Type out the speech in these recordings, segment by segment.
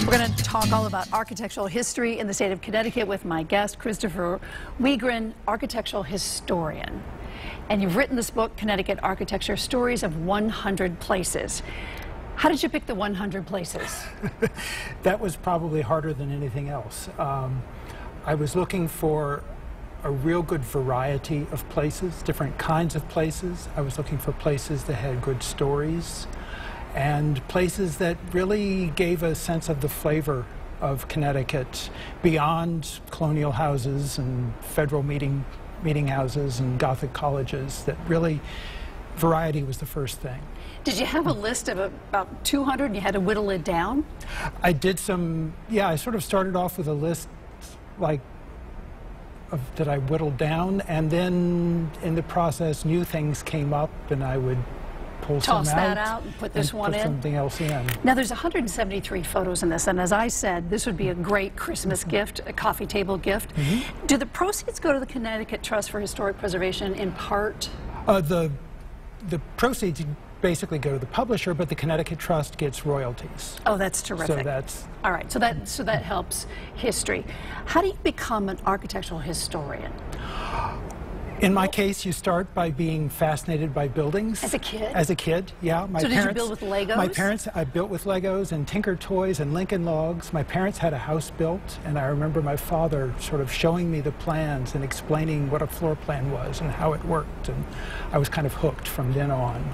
We're going to talk all about architectural history in the state of Connecticut with my guest, Christopher Wiegren, architectural historian. And you've written this book, Connecticut Architecture, Stories of 100 Places. How did you pick the 100 places? That was probably harder than anything else. I was looking for a real good variety of places, different kinds of places. I was looking for places that had good stories and places that really gave a sense of the flavor of Connecticut beyond colonial houses and federal meeting houses and Gothic colleges. That really, variety was the first thing. Did you have a list of about 200 and you had to whittle it down? I did some, yeah, I sort of started off with a list that I whittled down, and then in the process new things came up and I would pull some out. Toss that out and put this one in? Put something else in. Now there's 173 photos in this, and as I said, this would be a great Christmas gift, a coffee table gift. Mm-hmm. Do the proceeds go to the Connecticut Trust for Historic Preservation in part? The proceeds basically go to the publisher, but the Connecticut Trust gets royalties. Oh, that's terrific. So that's... All right, so that helps history. How do you become an architectural historian? In my case, you start by being fascinated by buildings. As a kid? As a kid, yeah. So did you build with Legos? My parents, I built with Legos and Tinker Toys and Lincoln Logs. My parents had a house built, and I remember my father sort of showing me the plans and explaining what a floor plan was and how it worked, and I was kind of hooked from then on.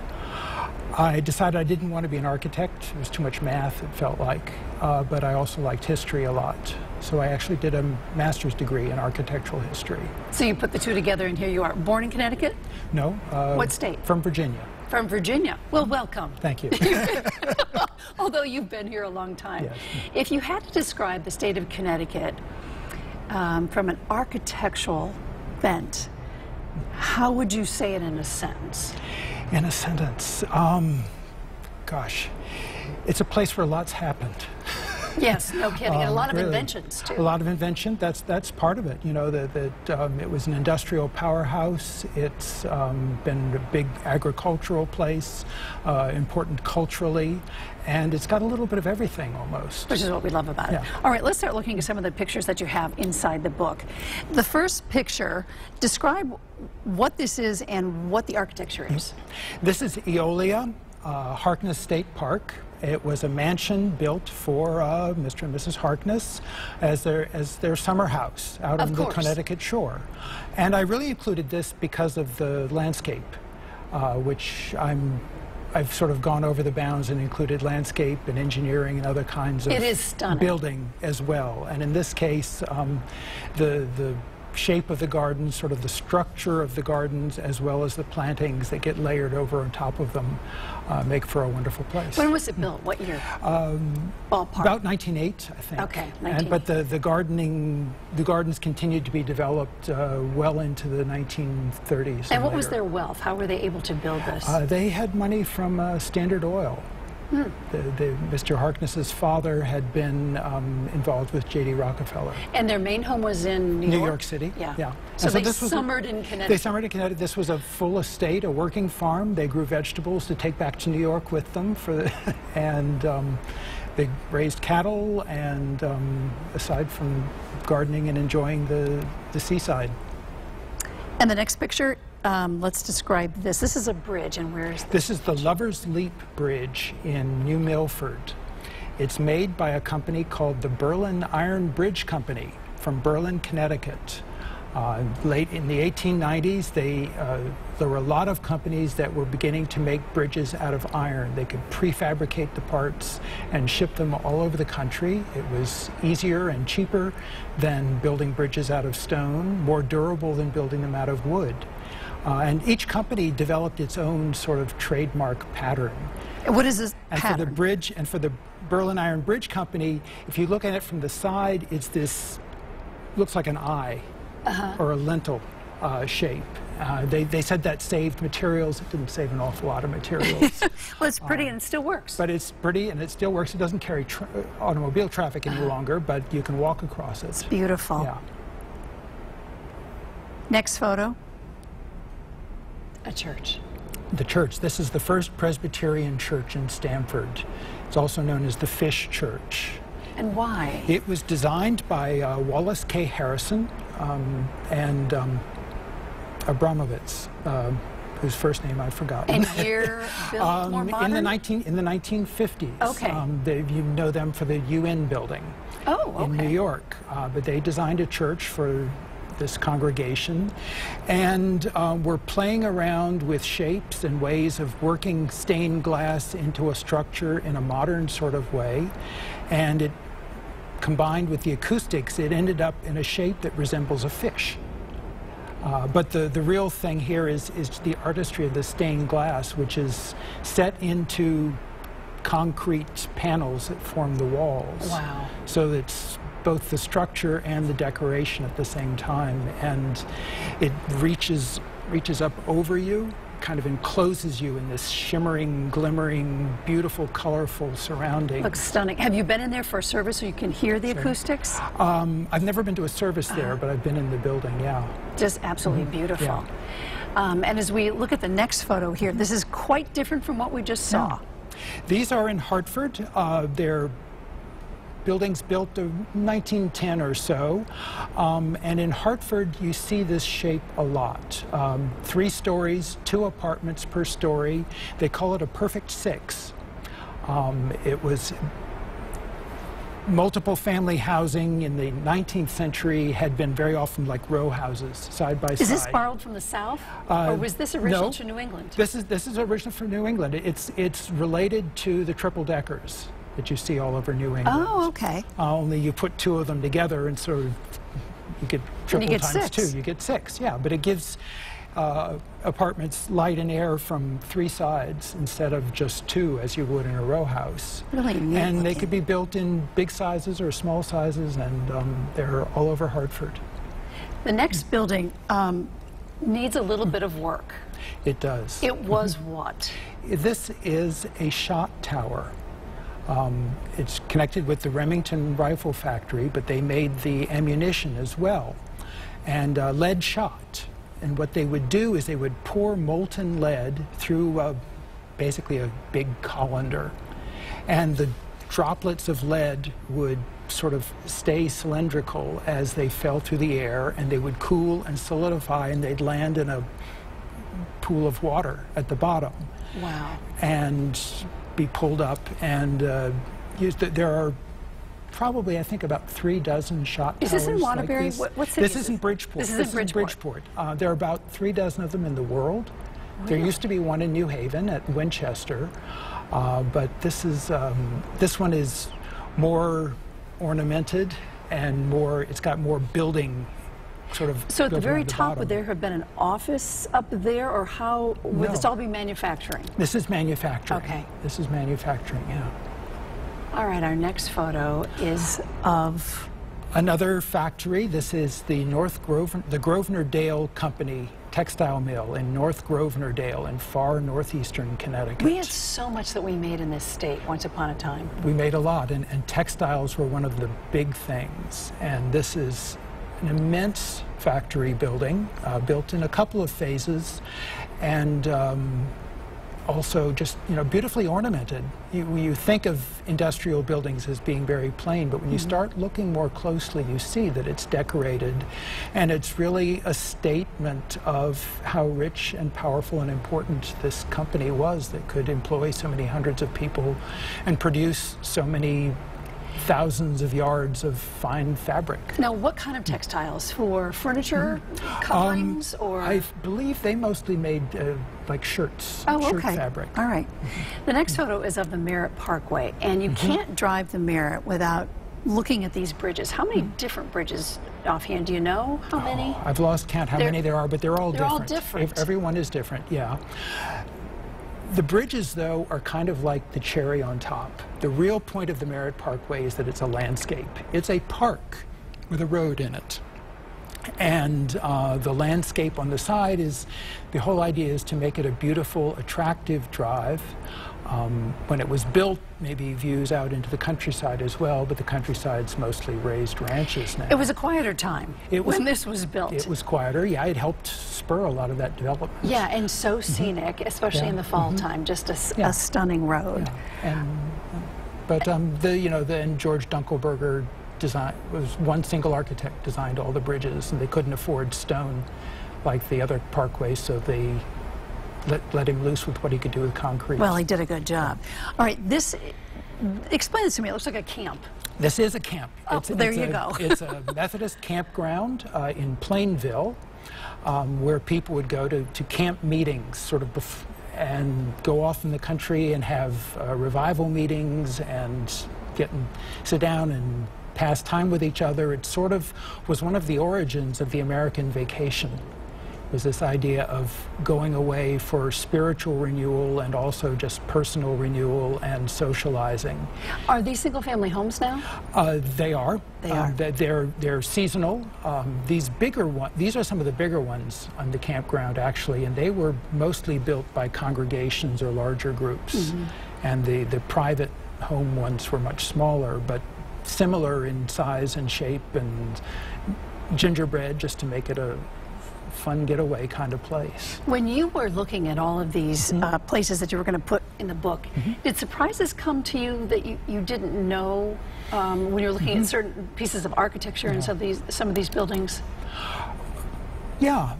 I decided I didn't want to be an architect. It was too much math, it felt like, but I also liked history a lot. So I actually did a master's degree in architectural history. So you put the two together and here you are. Born in Connecticut? No. What state? From Virginia. From Virginia. Well, welcome. Thank you. Although you've been here a long time. Yes. If you had to describe the state of Connecticut from an architectural bent, how would you say it in a sentence? In a sentence, gosh, it's a place where lots happened. Yes, no kidding. And a lot of really, inventions, too. A lot of invention. That's part of it. You know, it was an industrial powerhouse. It's been a big agricultural place, important culturally, and it's got a little bit of everything almost. Which is what we love about it. All right, let's start looking at some of the pictures that you have inside the book. The first picture, describe what this is and what the architecture is. This is Eolia, Harkness State Park. It was a mansion built for Mr. and Mrs. Harkness as their summer house out on the Connecticut shore. And I really included this because of the landscape, which I've sort of gone over the bounds and included landscape and engineering and other kinds of building as well. And in this case, the shape of the gardens, sort of the structure of the gardens, as well as the plantings that get layered over on top of them, make for a wonderful place. When was it built? What year? Ballpark? About 1908, I think. Okay, 1908. But the gardens continued to be developed well into the 1930s. And what was their wealth? How were they able to build this? They had money from Standard Oil. Mr. Harkness's father had been involved with J.D. Rockefeller. And their main home was in New York? New York City, yeah. So they summered in Connecticut? They summered in Connecticut. This was a full estate, a working farm. They grew vegetables to take back to New York with them, and they raised cattle, and aside from gardening and enjoying the seaside. And the next picture, let's describe this. This is a bridge, and where is this? This is the Lover's Leap Bridge in New Milford. It's made by a company called the Berlin Iron Bridge Company from Berlin, Connecticut. Late in the 1890s, there were a lot of companies that were beginning to make bridges out of iron. They could prefabricate the parts and ship them all over the country. It was easier and cheaper than building bridges out of stone, more durable than building them out of wood. And each company developed its own sort of trademark pattern. And what is this pattern? And for the Berlin Iron Bridge Company, if you look at it from the side, it's this, looks like an eye or a lentil shape. They said that saved materials. It didn't save an awful lot of materials. Well, it's pretty and it still works. But it's pretty and it still works. It doesn't carry automobile traffic any longer, but you can walk across it. It's beautiful. Yeah. Next photo. A church. The church. This is the first Presbyterian church in Stamford. It's also known as the Fish Church. And why? It was designed by Wallace K. Harrison and Abramovitz, whose first name I've forgotten. And year built more modern? In the 1950s. Okay. You know them for the UN building in New York. But they designed a church for this congregation, and we're playing around with shapes and ways of working stained glass into a structure in a modern sort of way, and it combined with the acoustics, it ended up in a shape that resembles a fish. But the real thing here is the artistry of the stained glass, which is set into concrete panels that form the walls. Wow. So it's both the structure and the decoration at the same time, and it reaches up over you, kind of encloses you in this shimmering, glimmering, beautiful, colorful surrounding. Looks stunning. Have you been in there for a service so you can hear the acoustics? I've never been to a service there, but I've been in the building, yeah. Just absolutely beautiful. Yeah. And as we look at the next photo here, this is quite different from what we just saw. Yeah. These are in Hartford. They're buildings built of 1910 or so, and in Hartford you see this shape a lot. 3 stories, 2 apartments per story. They call it a perfect 6. It was multiple family housing in the 19th century, had been very often like row houses, side by side. Is this borrowed from the South, or was this original to New England? This is original from New England. It's related to the triple deckers that you see all over New England. Oh, okay. Only you put 2 of them together and sort of, you get triple times 2. You get 6, yeah. But it gives apartments light and air from 3 sides instead of just 2 as you would in a row house. Really neat. And they could be built in big sizes or small sizes, and they're all over Hartford. The next building needs a little bit of work. It does. It was what? This is a shot tower. It's connected with the Remington Rifle Factory, but they made the ammunition as well, and lead shot. And what they would do is they would pour molten lead through basically a big colander, and the droplets of lead would sort of stay cylindrical as they fell through the air, and they would cool and solidify, and they'd land in a pool of water at the bottom. Wow. And be pulled up and used. There are probably, I think, about 3 dozen shot towers. Is this in Waterbury? Like what city? This is in Bridgeport. This is in Bridgeport. There are about 3 dozen of them in the world. Really? There used to be one in New Haven at Winchester, but this one is more ornamented and more. It's got more building. Sort of. So at the very top, would there have been an office up there, or how would this all be manufacturing? This is manufacturing. Okay. This is manufacturing, yeah. All right, our next photo is of another factory. This is the the Grosvenor Dale Company textile mill in North Grosvenor Dale in far northeastern Connecticut. We had so much that we made in this state once upon a time. We made a lot, and textiles were one of the big things. And this is an immense factory building, built in a couple of phases, and also just, beautifully ornamented. You think of industrial buildings as being very plain, but when you start looking more closely, you see that it's decorated, and it's really a statement of how rich and powerful and important this company was that could employ so many hundreds of people and produce so many thousands of yards of fine fabric. Now, what kind of textiles? For furniture, coverings, or? I believe they mostly made like shirts, shirt fabric. All right. The next photo is of the Merritt Parkway, and you can't drive the Merritt without looking at these bridges. How many different bridges offhand? Do you know how many? I've lost count how many there are, but they're all different. They're all different. Everyone is different, yeah. The bridges, though, are kind of like the cherry on top. The real point of the Merritt Parkway is that it's a landscape. It's a park with a road in it. And the landscape on the side is, the whole idea is to make it a beautiful, attractive drive. When it was built, maybe views out into the countryside as well, but the countryside's mostly raised ranches now. It was a quieter time when this was built. It was quieter, yeah. It helped spur a lot of that development. Yeah, and so scenic, especially in the fall time, just a stunning road. Yeah. And But then George Dunkelberger was one single architect designed all the bridges, and they couldn't afford stone like the other parkways, so they let him loose with what he could do with concrete. Well, he did a good job. All right, explain this to me. It looks like a camp. This is a camp. Oh, there you go. It's a Methodist campground in Plainville, where people would go to camp meetings, and go off in the country and have revival meetings and sit down and pass time with each other. It sort of was one of the origins of the American vacation. It was this idea of going away for spiritual renewal and also just personal renewal and socializing. Are these single-family homes now? They are. They are. They're seasonal. These are some of the bigger ones on the campground, actually, and they were mostly built by congregations or larger groups. Mm-hmm. And the private home ones were much smaller, but similar in size and shape, and gingerbread, just to make it a fun getaway kind of place. When you were looking at all of these places that you were going to put in the book, did surprises come to you that you didn't know when you were looking at certain pieces of architecture and some of these buildings? Yeah.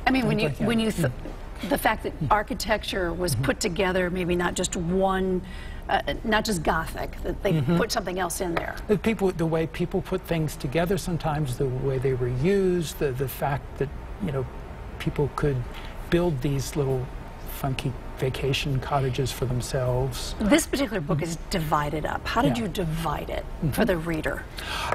I mean, the fact that architecture was put together, maybe not just one. Not just Gothic, that they put something else in there. The way people put things together sometimes, the way they were used, the fact that, people could build these little funky vacation cottages for themselves. This particular book is divided up. How did you divide it for the reader?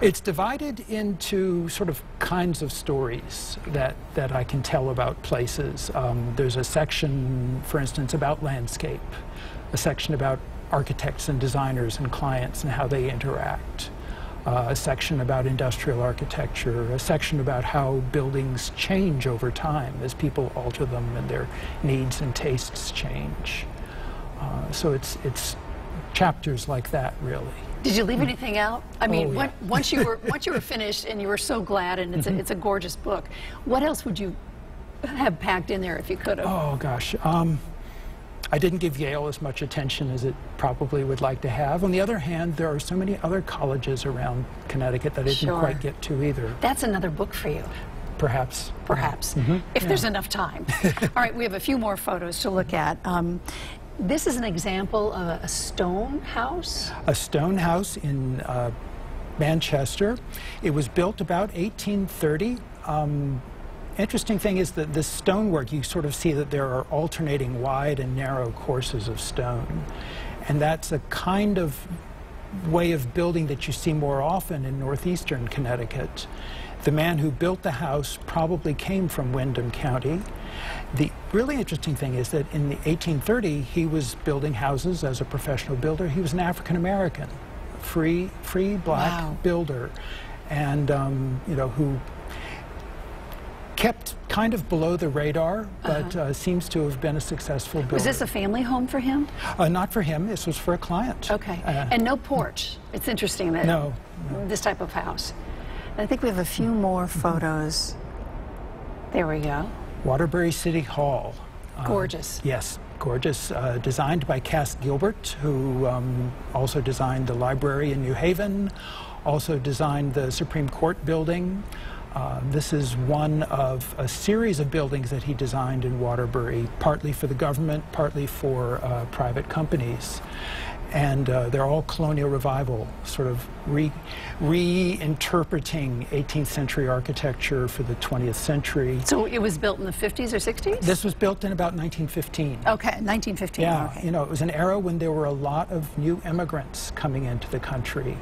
It's divided into sort of kinds of stories that I can tell about places. There's a section, for instance, about landscape, a section about architects and designers and clients and how they interact, a section about industrial architecture, a section about how buildings change over time as people alter them and their needs and tastes change. So it's chapters like that, really. Did you leave anything out? I mean, once you were finished and you were so glad, and it's a gorgeous book, what else would you have packed in there if you could have? Oh gosh. I didn't give Yale as much attention as it probably would like to have. On the other hand, there are so many other colleges around Connecticut that I didn't quite get to either. That's another book for you. Perhaps. Perhaps, if there's enough time. All right, we have a few more photos to look at. This is an example of a stone house? A stone house in Manchester. It was built about 1830. Interesting thing is that this stonework, you sort of see that there are alternating wide and narrow courses of stone. And that's a kind of way of building that you see more often in northeastern Connecticut. The man who built the house probably came from Windham County. The really interesting thing is that in the 1830, he was building houses as a professional builder. He was an African-American, free black builder, and who kept kind of below the radar, but seems to have been a successful builder. Was this a family home for him? Not for him. This was for a client. Okay. And no porch. It's interesting that this type of house. I think we have a few more photos. There we go. Waterbury City Hall. Gorgeous. Yes, gorgeous. Designed by Cass Gilbert, who also designed the library in New Haven, also designed the Supreme Court building. This is one of a series of buildings that he designed in Waterbury, partly for the government, partly for private companies. And they're all colonial revival, sort of reinterpreting 18th century architecture for the 20th century. So it was built in the 50s or 60s? This was built in about 1915. Okay, 1915. Yeah, okay. It was an era when there were a lot of new immigrants coming into the country.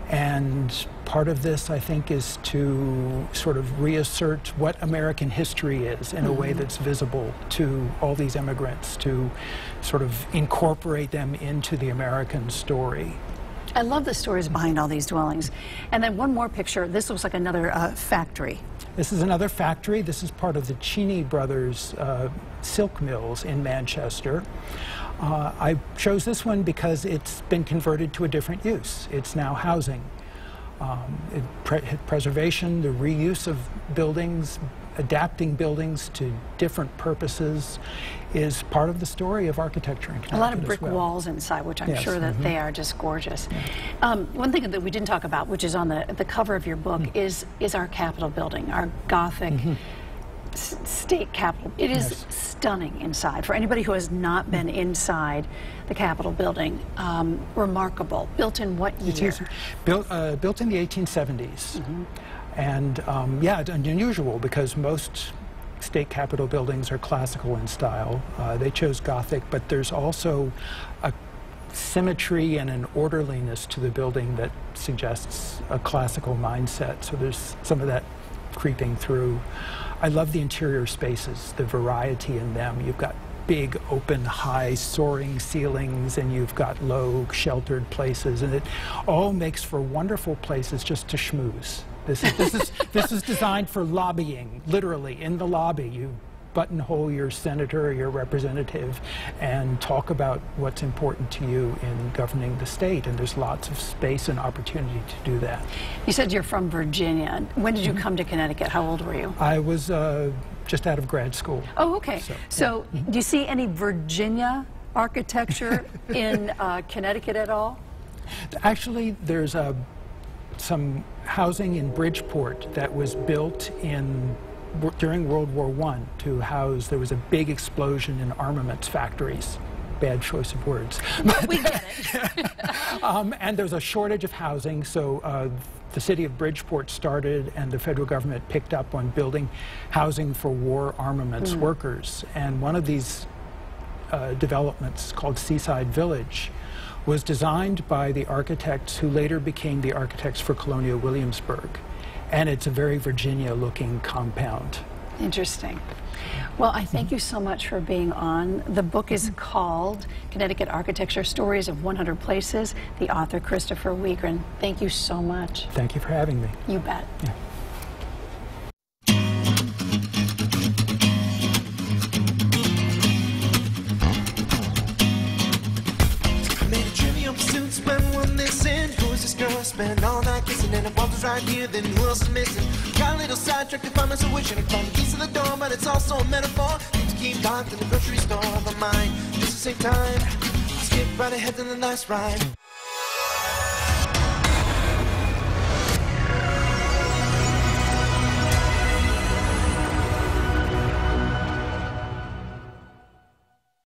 And part of this, I think, is to sort of reassert what American history is in a way that's visible to all these immigrants, to sort of incorporate them into the American story. I love the stories behind all these dwellings. And then one more picture. This looks like another factory. This is another factory. This is part of the Cheney Brothers silk mills in Manchester. I chose this one because it's been converted to a different use. It's now housing. Preservation, the reuse of buildings, adapting buildings to different purposes is part of the story of architecture in Connecticut. A lot of brick walls inside, which I'm sure that they are just gorgeous. One thing that we didn't talk about, which is on the cover of your book, is our Capitol building, our Gothic state capitol. It is stunning inside. For anybody who has not been inside the Capitol building, remarkable. Built in what year? Built in the 1870s. And yeah, it's unusual because most state capitol buildings are classical in style. They chose Gothic, but there's also a symmetry and an orderliness to the building that suggests a classical mindset. So there's some of that creeping through. I love the interior spaces, the variety in them. You've got big, open, high, soaring ceilings, and you've got low, sheltered places, and it all makes for wonderful places just to schmooze. This is designed for lobbying, literally. In the lobby, you buttonhole your senator or your representative and talk about what's important to you in governing the state, and there's lots of space and opportunity to do that. You said you're from Virginia. When did you come to Connecticut? How old were you? I was just out of grad school. Oh, okay. So do you see any Virginia architecture in Connecticut at all? Actually, there's some housing in Bridgeport that was built during World War I to house, there was a big explosion in armaments factories. Bad choice of words. We get it. And there's a shortage of housing, so the city of Bridgeport started and the federal government picked up on building housing for war armaments workers. And one of these developments, called Seaside Village, was designed by the architects who later became the architects for Colonial Williamsburg. And it's a very Virginia-looking compound. Interesting. Well, I thank you so much for being on. The book is called Connecticut Architecture, Stories of 100 Places. The author, Christopher Wiegren. Thank you so much. Thank you for having me. You bet. Yeah. Spend all night kissing and the ball was right here, then who else is missing? Got a little sidetracked if I'm so wishing I found the keys to the door, but it's also a metaphor. Things keep locked in the grocery store, but mine just the same time. Skip right ahead to the last ride.